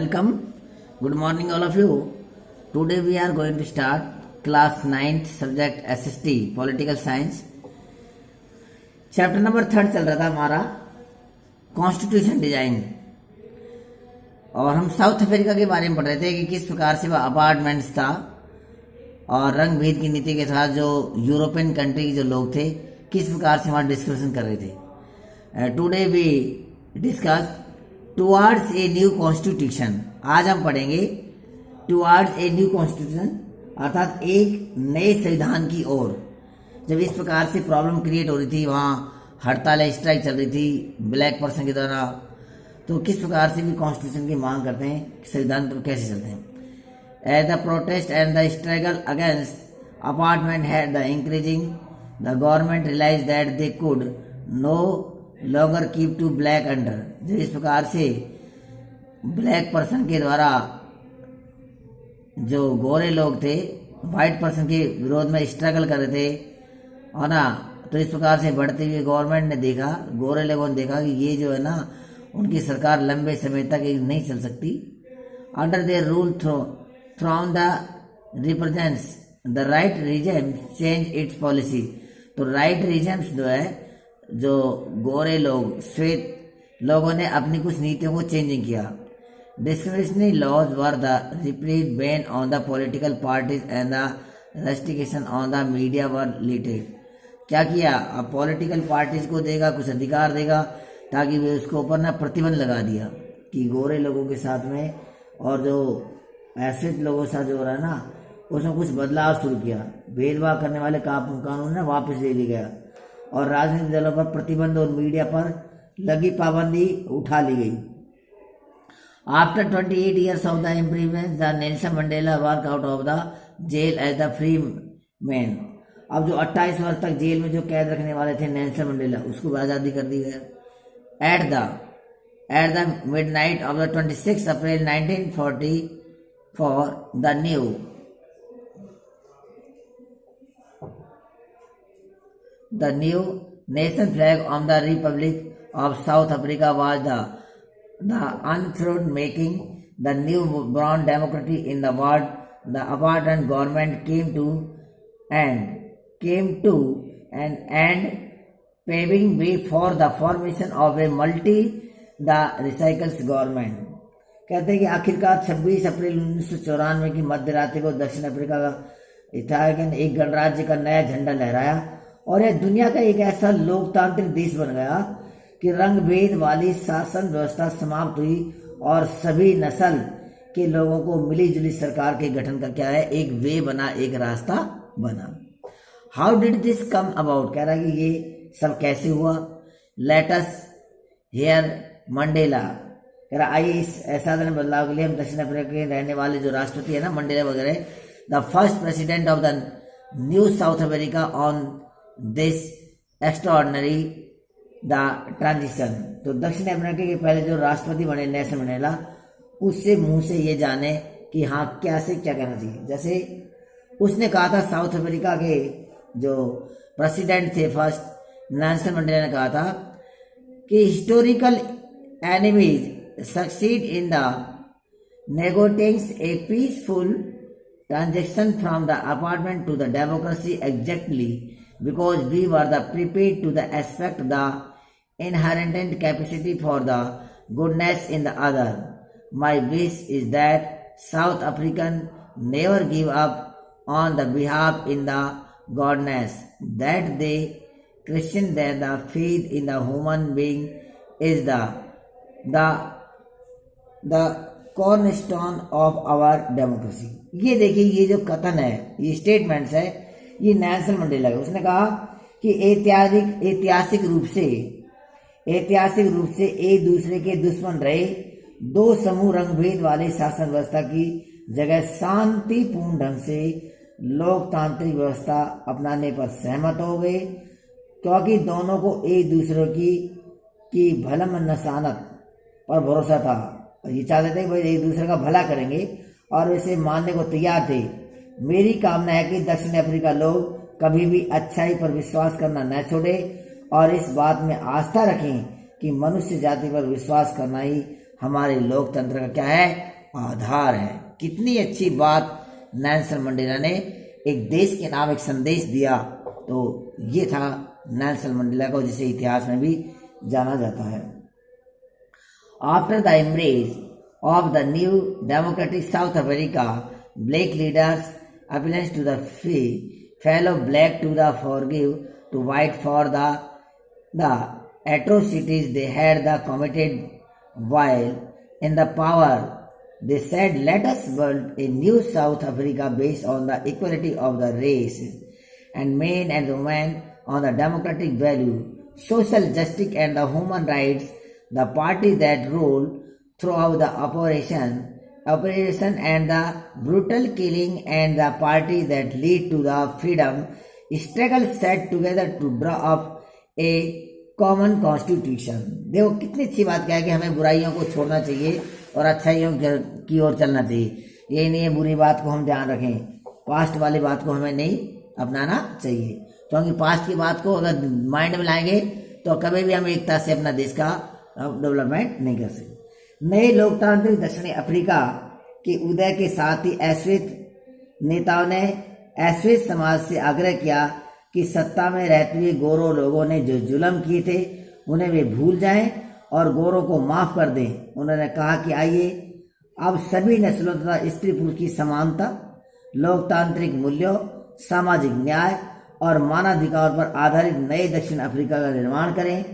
Welcome. Good morning, all of you. Today we are going to start class 9th subject SST Political Science. Chapter number 3 चल रहा था हमारा constitution design, और हम south Africa के बारे में पढ़ रहे थे कि किस प्रकार से वह अपार्टमेंट्स था और रंग भेद की नीति के साथ जो यूरोपियन कंट्री के जो लोग थे किस प्रकार से वहाँ डिस्कशन कर रहे थे. Today we discuss towards a new constitution. आज हम पढ़ेंगे टुवर्ड्स ए न्यू कॉन्स्टिट्यूशन, अर्थात एक नए संविधान की ओर. जब इस प्रकार से प्रॉब्लम क्रिएट हो रही थी, वहाँ हड़ताल स्ट्राइक चल रही थी ब्लैक पर्सन के द्वारा, तो किस प्रकार से भी कॉन्स्टिट्यूशन की मांग करते हैं, संविधान पर कैसे चलते हैं. As the protest and the struggle against apartment had the increasing, the government realise that they could no longer keep to black under. जब इस प्रकार से ब्लैक पर्सन के द्वारा जो गोरे लोग थे वाइट पर्सन के विरोध में स्ट्रगल कर रहे थे, और ना, तो इस प्रकार से बढ़ते हुए गवर्नमेंट ने देखा, गोरे लोगों ने देखा कि ये जो है ना, उनकी सरकार लंबे समय तक नहीं चल सकती. Under their rule thrown the represents the right reason change its policy. तो राइट रीजन्स जो है, जो गोरे लोग श्वेत लोगों ने अपनी कुछ नीतियों को चेंजिंग किया. Discriminationary laws were the repeat ban on the political parties and the restriction on the media were limited. क्या किया, अब पॉलिटिकल पार्टीज को देगा, कुछ अधिकार देगा, ताकि वे उसके ऊपर ना प्रतिबंध लगा दिया कि गोरे लोगों के साथ में और जो ऐसे लोगों के साथ जो हो रहा है ना, उसमें कुछ बदलाव शुरू किया. भेदभाव करने वाले कानून ना वापस ले लिया गया, और राजनीतिक दलों पर प्रतिबंध और मीडिया पर लगी पाबंदी उठा ली गई. After 28 years of the imprisonment the Nelson Mandela work out of the jail as the free man. अब जो 28 वर्ष तक जेल में जो कैद रखने वाले थे नेल्सन मंडेला, उसको आज़ादी कर दी गई. At the midnight of the 26 April 1944 the new nation flag of the Republic of South Africa was the unfurled, making the new born democracy in the world. The apartheid government came to an end, paving way for the formation of a the recycles government. कहते हैं कि आखिरकार 26 अप्रैल 1994 की मध्य रात्रि को दक्षिण Africa का इथागन एक गणराज्य का नया झंडा लहराया, और यह दुनिया का एक ऐसा लोकतांत्रिक देश बन गया कि रंग भेद वाली शासन व्यवस्था समाप्त हुई और सभी नस्ल के लोगों को मिली जुली सरकार के गठन का क्या है, एक वे बना, एक रास्ता बना. How did this come about. कह रहा है कि ये सब कैसे हुआ. Let us here Mandela. कह रहा आइए इस असाधारण बदलाव के लिए हम दक्षिण अफ्रीका के रहने वाले जो राष्ट्रपति है ना, मंडेला वगैरह, the first president of the new south America on this extraordinary the transition. तो दक्षिण अफ्रीका के पहले जो राष्ट्रपति बने नेल्सन मंडेला, उससे मुंह से ये जाने कि हाँ क्या से क्या कहना चाहिए. जैसे उसने कहा था, साउथ अफ्रीका के जो प्रेसिडेंट थे फर्स्ट नेल्सन मंडेला ने कहा था कि historical enemies succeed in the negotiating a peaceful transaction from the apartment to the democracy exactly because we were the prepared to the expect the inherent capacity for the goodness in the other. My wish is that South African never give up on the behalf in the godness, that they Christian that the faith in the human being is the cornerstone of our democracy. ये देखिए, ये जो कथन है, ये statements है, ये Nelson Mandela का. उसने कहा कि ऐतिहासिक रूप से एक दूसरे के दुश्मन रहे दो समूह रंगभेद वाले शासन व्यवस्था की जगह शांतिपूर्ण ढंग से लोकतांत्रिक व्यवस्था अपनाने पर सहमत हो गए, क्योंकि दोनों को एक दूसरे की भलम नसानत पर भरोसा था. ये चाहते थे कि भाई एक दूसरे का भला करेंगे, और इसे मानने को तैयार थे. मेरी कामना है कि दक्षिण अफ्रीका लोग कभी भी अच्छाई पर विश्वास करना न छोड़े, और इस बात में आस्था रखें कि मनुष्य जाति पर विश्वास करना ही हमारे लोकतंत्र का क्या है, आधार है। कितनी अच्छी बात नेल्सन मंडेला ने एक देश के नाम एक संदेश दिया। तो ये था नेल्सन मंडेला को, जिसे इतिहास में भी जाना जाता है। After the embrace of the new democratic South Africa, black leaders appeals to the fellow black to the forgive to white for the atrocities they had committed while in the power. They said, let us build a new South Africa based on the equality of the race and men and women, on the democratic value, social justice and the human rights. The party that ruled throughout the operation and the brutal killing, and the party that lead to the freedom struggle sat together to draw up a common constitution. देखो कितनी अच्छी बात क्या है कि हमें बुराइयों को छोड़ना चाहिए और अच्छाइयों की ओर चलना चाहिए। ये नहीं है बुरी बात को हम ध्यान रखें, पास्ट वाली बात को हमें नहीं अपनाना चाहिए, क्योंकि पास्ट की बात को अगर माइंड में लाएंगे तो कभी भी हम एकता से अपना देश का डेवलपमेंट नहीं कर सकते। नए लोकतांत्रिक दक्षिणी अफ्रीका के उदय के साथ ही ऐश्वेत नेताओं ने ऐश्वेत समाज से आग्रह किया कि सत्ता में रहते हुए गोरों लोगों ने जो जुल्म किए थे उन्हें वे भूल जाएं और गोरों को माफ कर दें। उन्होंने कहा कि आइए अब सभी नस्लों तथा स्त्री पुरुष की समानता, लोकतांत्रिक मूल्यों, सामाजिक न्याय और मानवाधिकार पर आधारित नए दक्षिण अफ्रीका का निर्माण करें।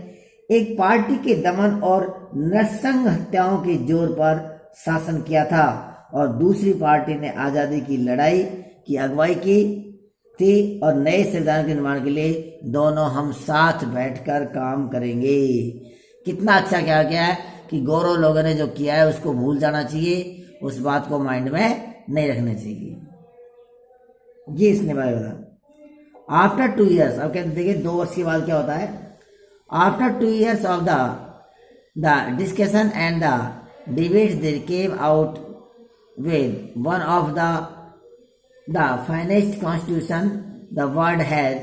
एक पार्टी के दमन और नृशंस हत्याओं के जोर पर शासन किया था और दूसरी पार्टी ने आजादी की लड़ाई की अगुवाई की थी और नए संविधान के निर्माण के लिए दोनों हम साथ बैठकर काम करेंगे। कितना अच्छा क्या गया है कि गौरव लोगों ने जो किया है उसको भूल जाना चाहिए, उस बात को माइंड में नहीं रखना चाहिए। ये इसने बताया। आफ्टर 2 years, अब कहते देखिए 2 वर्ष के बाद क्या होता है। After 2 years of the discussion and the debates, they came out with one of the finest constitution the world has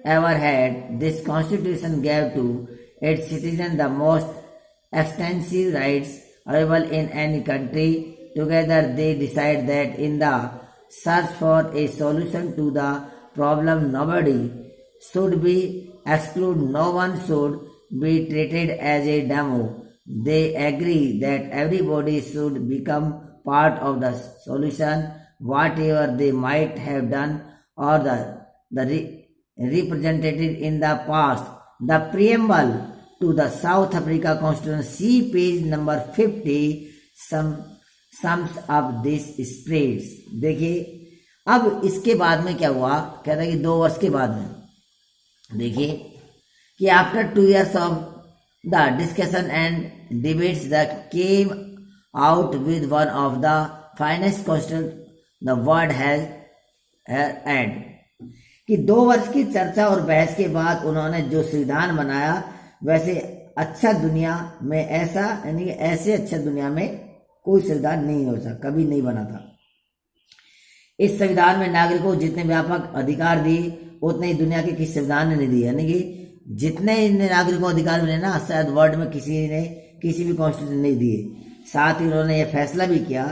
ever had. This constitution gave to its citizens the most extensive rights available in any country. Together, they decided that in the search for a solution to the problem, nobody should be excluded, no one should be treated as a demo. They agree that everybody should become part of the solution, whatever they might have done or the represented in the past. The preamble to the South Africa Constitution, see page number 50, sums up this spreads. देखिए अब इसके बाद में क्या हुआ, कहता है कि 2 वर्ष के बाद में देखिए कि after 2 years of the discussion and debates that came out with one of the finest constitution the world has had, कि 2 वर्ष की चर्चा और बहस के बाद उन्होंने जो संविधान बनाया वैसे अच्छा दुनिया में ऐसा यानी कि ऐसे अच्छा दुनिया में कोई संविधान नहीं हो सकता, कभी नहीं बना था। इस संविधान में नागरिकों को जितने व्यापक अधिकार दिए उतने ही दुनिया के किसी संविधान ने नहीं दिए, यानी कि जितने नागरिकों को अधिकार मिले ना शायद वर्ल्ड में किसी ने किसी भी कॉन्स्टिट्यूशन नहीं दिए। साथ ही उन्होंने ये फैसला भी किया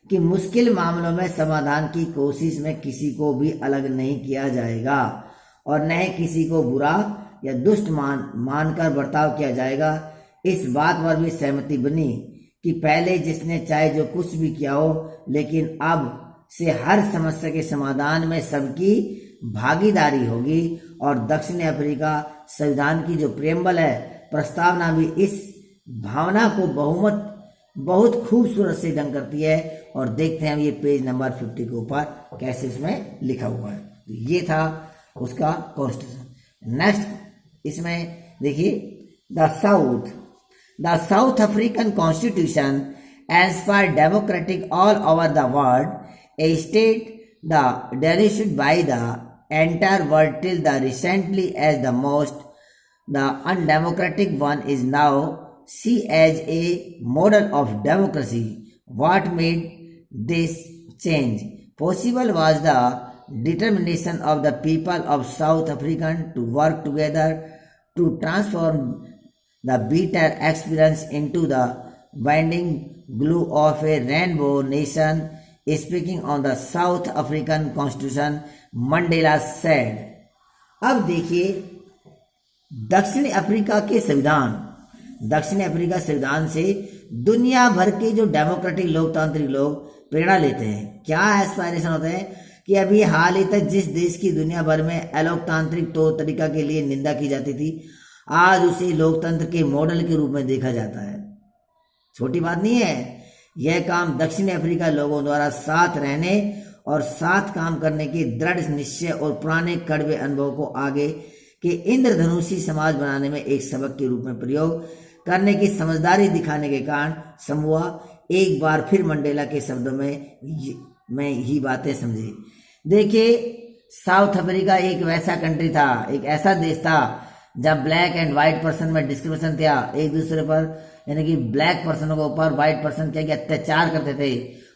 कि मुश्किल मामलों में समाधान की कोशिश में किसी को भी अलग नहीं किया जाएगा और न ही किसी को बुरा या दुष्ट मानकर बर्ताव किया जाएगा। इस बात पर भी सहमति बनी कि पहले जिसने चाहे जो कुछ भी किया हो, लेकिन अब से हर समस्या के समाधान में सबकी भागीदारी होगी। और दक्षिण अफ्रीका संविधान की जो प्रेम्बल है प्रस्तावना भी इस भावना को बहुत खूबसूरत से ढंग करती है। और देखते हैं ये पेज नंबर 50 के ऊपर कैसे इसमें लिखा हुआ है। ये था उसका कॉन्स्टिट्यूशन। नेक्स्ट इसमें देखिए the South African constitution as per democratic all over the world, a state derised by the entire world till the recently as the most the undemocratic one, is now seen as a model of democracy. What made this change possible was the determination of the people of South Africa to work together to transform the bitter experience into the binding glue of a rainbow nation, speaking on the South African Constitution, Mandela said. अब देखिए दक्षिण Africa के संविधान, दक्षिण Africa संविधान से दुनिया भर के जो डेमोक्रेटिक लोकतांत्रिक लोग प्रेरणा लेते हैं। क्या एस्पायरेशन होते हैं कि अभी हाल ही तक जिस देश की दुनिया भर में अलोकतांत्रिक तौर तरीका के लिए निंदा की जाती थी, आज उसे लोकतंत्र के मॉडल के रूप में देखा जाता है। छोटी बात नहीं है। यह काम दक्षिण अफ्रीका लोगों द्वारा साथ रहने और साथ काम करने के दृढ़ निश्चय और पुराने कड़वे अनुभव को आगे के इंद्रधनुषी समाज बनाने में एक सबक के रूप में प्रयोग करने की समझदारी दिखाने के कारण संभव। एक बार फिर मंडेला के शब्दों में ही बातें समझे। देखिए साउथ अफ्रीका एक वैसा कंट्री था, एक ऐसा देश था जब ब्लैक एंड व्हाइट पर्सन में डिस्क्रिमिनेशन था, एक दूसरे पर यानी कि ब्लैक पर्सन के ऊपर व्हाइट पर्सन क्या अत्याचार करते थे,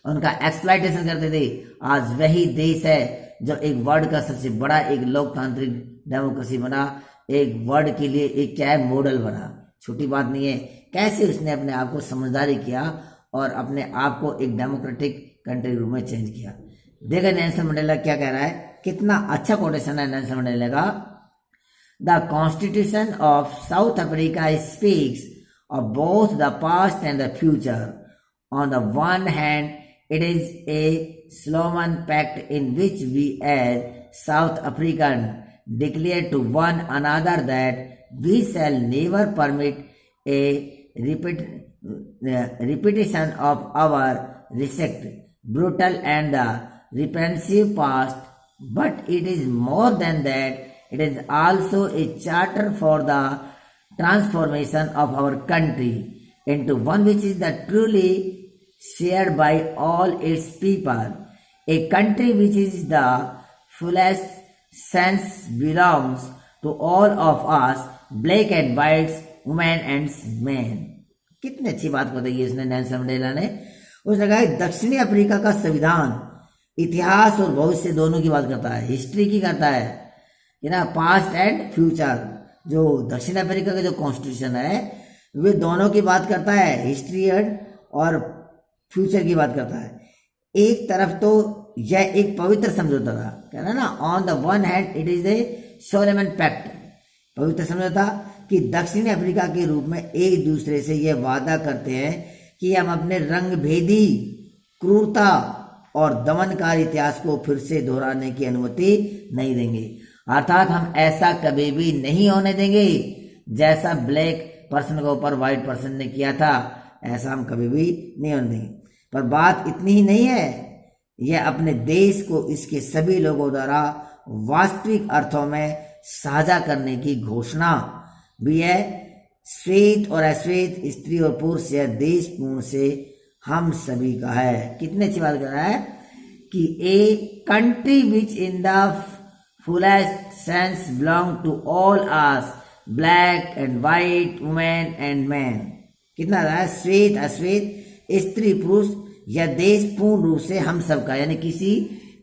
उनका एक्सप्लॉयटेशन करते थे। आज वही देश है जो एक वर्ल्ड का सबसे बड़ा एक लोकतांत्रिक डेमोक्रेसी बना, एक वर्ल्ड के लिए एक क्या है मॉडल बना। छोटी बात नहीं है कैसे उसने अपने आप को समझदारी किया और अपने आप को एक डेमोक्रेटिक कंट्री रूप में चेंज किया। देखा नेल्सन मंडेला क्या कह रहा है, कितना अच्छा कोटेशन है नेल्सन मंडेला का। The constitution of south Africa speaks of both the past and the future. On the one hand, it is a Solomon Pact in which we as South African declare to one another that we shall never permit a repetition of our recent, brutal and the repressive past, but it is more than that. It is also a charter for the transformation of our country into one which is the truly shared by all its people, a country which is the fullest sense belongs to all of us, black and whites, women and men. कितनी अच्छी बात बताई इसने Nelson Mandela ने। उसने कहा दक्षिणी Africa का संविधान इतिहास और भविष्य दोनों की बात करता है, हिस्ट्री की करता है ना, पास्ट एंड फ्यूचर। जो दक्षिण अफ्रीका का जो कॉन्स्टिट्यूशन है वे दोनों की बात करता है, हिस्ट्री और फ्यूचर की बात करता है। एक तरफ तो यह एक पवित्र समझौता था, कहना ना, on the one hand it is a solemn pact, पवित्र समझौता कि दक्षिण अफ्रीका के रूप में एक दूसरे से यह वादा करते हैं कि हम अपने रंग भेदी क्रूरता और दमनकारी इतिहास को फिर से दोहराने की अनुमति नहीं देंगे। अर्थात हम ऐसा कभी भी नहीं होने देंगे जैसा ब्लैक पर्सन के ऊपर व्हाइट पर्सन ने किया था, ऐसा हम कभी भी नहीं होने देंगे। पर बात इतनी ही नहीं है, यह अपने देश को इसके सभी लोगों द्वारा वास्तविक अर्थों में साझा करने की घोषणा भी है। श्वेत और अश्वेत, स्त्री और पुरुष, यह देश पूर्ण से हम सभी का है। कितनी अच्छी बात कर रहा है कि a country which in the fullest sense belong to all us, black and white, women and men. कितना रहा है, श्वेत अश्वेत, स्त्री पुरुष, यह देश पूर्ण रूप से हम सबका, यानी किसी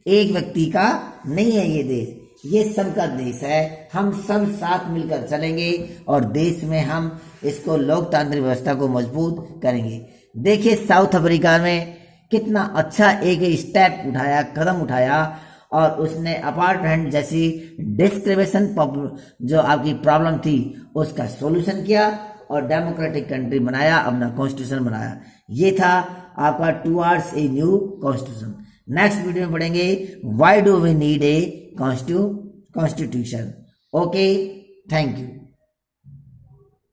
एक व्यक्ति का नहीं है ये देश, ये सबका देश है। हम सब साथ मिलकर चलेंगे और देश में हम इसको लोकतांत्रिक व्यवस्था को मजबूत करेंगे। देखिए साउथ अफ्रीका में कितना अच्छा एक स्टेप उठाया, कदम उठाया और उसने अपार्टमेंट जैसी डिस्क्रिमिनेशन जो आपकी प्रॉब्लम थी उसका सॉल्यूशन किया और डेमोक्रेटिक कंट्री बनाया, अपना कॉन्स्टिट्यूशन बनाया। ये था आपका towards a new constitution. Next video में पढ़ेंगे why do we need a constitution. Okay, thank you.